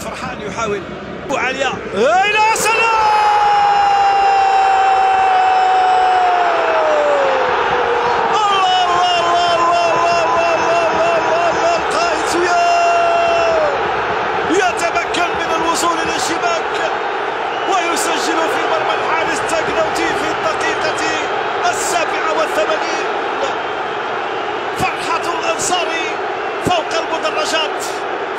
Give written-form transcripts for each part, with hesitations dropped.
فرحان يحاول وعليا إلى سلام. ويسجل في مرمى الحارس تاغناوتي في الدقيقة 87. فرحة الأنصار فوق المدرجات،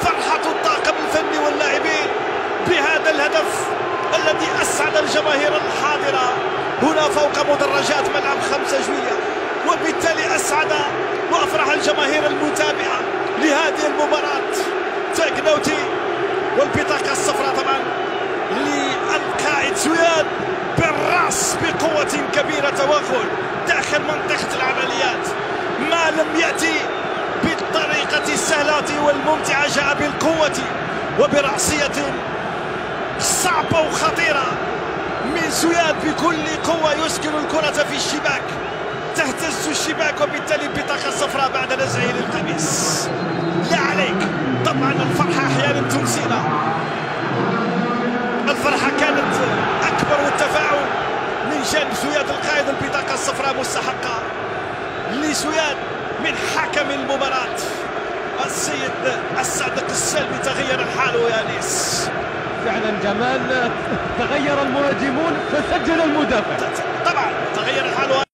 فرحة الطاقم الفني واللاعبين بهذا الهدف الذي أسعد الجماهير الحاضرة هنا فوق مدرجات ملعب 5 جويلية، وبالتالي أسعد وأفرح الجماهير المتابعة لهذه المباراة. تاغناوتي والبطاقة الصفراء طبعا للقائد سوياد بالراس بقوة كبيرة، توغل داخل منطقة العمليات، ما لم يأتي بالطريقة السهلة والممتعة جاء بالقوة وبرأسية صعبة وخطيرة من سوياد بكل قوة، يسكن الكرة في الشباك، تهتز الشباك، وبالتالي البطاقة الصفراء بعد نزعه للقميص. لا عليك، طبعا الفرحة أحيانا تنسينا، الفرحة كانت أكبر والتفاعل من جانب سوياد القائد. البطاقة الصفراء مستحقة لسوياد من حكم المباراة السيد الصادق السلمي. تغير الحال يا انيس، فعلا جمال، تغير المهاجمون فسجل المدافع. طبعا تغير الحال